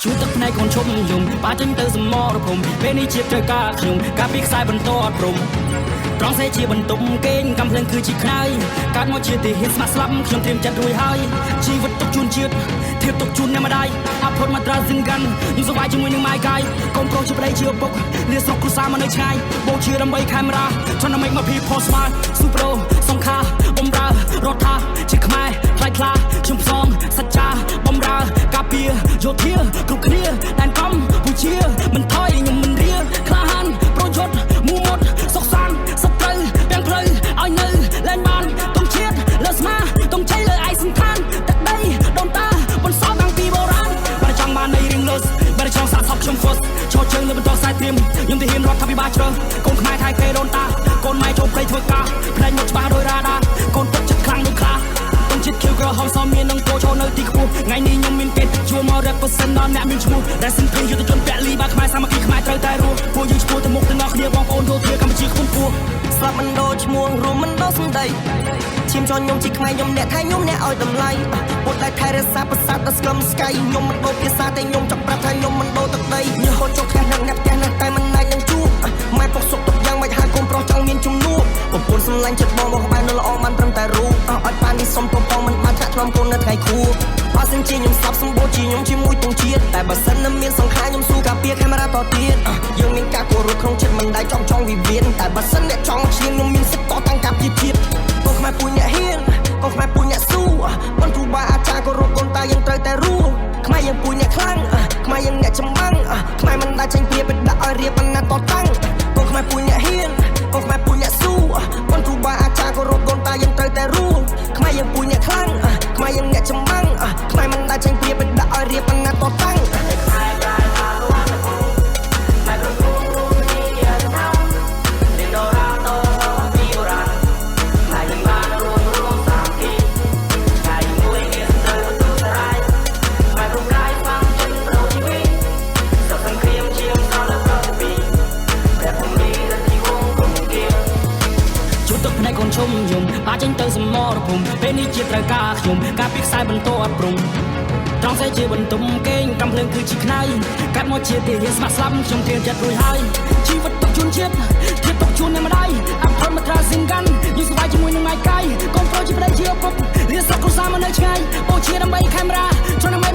ជួយទឹកភ្នែកកូនឈុំយំបាចេញទៅសមរភូមិពេលនេះជាត្រូវការខ្ញុំការពីខ្សែបន្តអត់ព្រមត្រង់សេជាបន្ទុំគេងកំភ្លើងគឺជាខ្នើយកាត់មកជាទីហ៊ានស្មាក់ស្លាប់ខ្ញុំត្រៀមចិត្តរួចហើយជីវិតទុកជូនជាតិធៀបទុកជូនអ្នកម្ដាយអភ័តមកត្រាសិនកាន់ខ្ញុំសប្បាយជាមួយនឹងម៉ែកាយកូនប្រុសជាប្តីជាឪពុកលាស្រុកគ្រួសារមកនៅឆ្ងាយបូជាដើម្បីខេមរាចង់ដើម្បីមកភីផស្មាស៊ូប្រូសង្ខាបំរើរដ្ឋាជាខ្មែរខ្លាយខ្លាខ្ញុំផ្សងសច្ចាបំរើការពារយោធាគ្រប់គ្នាដែនកំពូជាមិនថយខ្ញុំមិនរៀលក្លាហានប្រយុទ្ធមូមុតសុខសាន្តសត្រូវទាំងផ្លូវឲ្យនៅលែងបានទុំជាតិលើស្មាទុំជ័យលើឯកសន្តានទឹកដីដូនតាបន្សល់តាំងពីបុរាណបើចង់បាននៃរឿងលុសបើចង់សាកសពខ្ញុំ first ឈរជើងលើបន្តខ្សែត្រៀមខ្ញុំទៅហ៊ានរដ្ឋាភិបាលជ្រើកូនខ្មែរថៃគេដូនតាកូនម៉ែចូលព្រៃធ្វើការផ្លែងមកច្បាស់ដោយរ៉ាដាកូនទឹកចិត្តខ្លាំងដូចខ្លាទុំជាតិខៀវក្រហមសមមាននឹងគោចូលនៅទីខ្ពស់ថ្ងៃនេះខ្ញុំមានគេជួមក represent ដល់អ្នកមានឈ្មោះដែលសិនភ័យយុទ្ធជនពលីបាខ្មែរសាមគ្គីខ្មែរត្រូវតែរស់ពួកយើងឈ្មោះទៅមុខទាំងអស់គ្នាបងប្អូនយោធាកម្ពុជាខ្ពង់ខ្ពស់ស្លាប់មិនដូរឈ្មោះរួមមិនដូរសម្ដីឈាមចនខ្ញុំជាខ្មែរខ្ញុំអ្នកថៃខ្ញុំអ្នកឲ្យតម្លៃពុតតែថែរក្សាប្រសាទដល់ស្គមស្កៃខ្ញុំមិនដូរភាសាតែខ្ញុំចង់ប្រាប់ថាខ្ញុំមិនដូរទឹកដីញើហូតចូលផ្ទះនឹងអ្នកផ្ទះនឹងតែមិនណៃនឹងជួបម៉ែពុកសុកទុកយ៉ាងមិនហើយកូនប្រុសចង់មានជំនួបប្រពន្ធសម្លាញ់ចិត្តបងមកក្បែរនៅល្អបានត្រឹមតែរូបឲ្យបាននេះសុំពងមិនបានចាក់ថ្លំកូននៅថ្ងៃខួបបើសិនជាខ្ញុំស្លាប់សម្បូរជាខ្ញុំជាមួយទងជាតិតែបើសិននៅមានសង្ខារខ្ញុំស៊ូការពារកាមេរ៉ាតទៀតយើងមានការគោរពក្នុងចិត្តមិនដែលចង់វិវាទតែបើសិនអ្នកចង់ឈ្នះខ្ញុំមានសិទ្ធិតតាំងការពារជាតិកូនខ្មែរពួយអ្នកហ៊ានកូនខ្មែរពួយអ្នកស៊ូបងគ្រូបាអាចារ្យគោរពកូនតាយើងត្រូវតែរੂខ្មែរយើងពួយអ្នកខ្លាំងខ្មែរយើងអ្នកចម្បាំងខ្មែរមិនដែលចេញព្រាបដាក់ឲ្យរៀបបណ្ណាតតាំងកូនខ្មែរពួយអ្នកហ៊ានកូនខ្មែរពួយអ្នកស៊ូបងគ្រូបាអាចារ្យគោរពកូនតាយើងត្រូវតែរੂខ្មែរយើងពួយអ្នកខ្លាំងខ្មែរយើងអ្នកចម្បាំងខ្មែរមិនដែលចេញព្រាបដាក់ឲ្យរៀបបណ្ណាតតាំងកូនឈុំយំបាចេញទៅសមរភូមិពេលនេះជាត្រូវការខ្ញុំការពីខ្សែបន្តអត់ព្រមត្រង់សេជាបន្ទុំគេងកំភ្លើងគឺជាខ្នើយកាត់មកជាទីហ៊ានស្មាក់ស្លាប់ខ្ញុំត្រៀមចិត្តរួចហើយជីវិតទុកជូនជាតិធៀបទុកជូនអ្នកម្ដាយអភ័តមកត្រាសិនកាន់យើងសប្បាយជាមួយនឹងម៉ែកាយកូនប្រុសជាប្តីជាឪពុកលាស្រុកគ្រួសារមកនៅឆ្ងាយបូជាដើម្បីខេមរាចង់ដើម្បី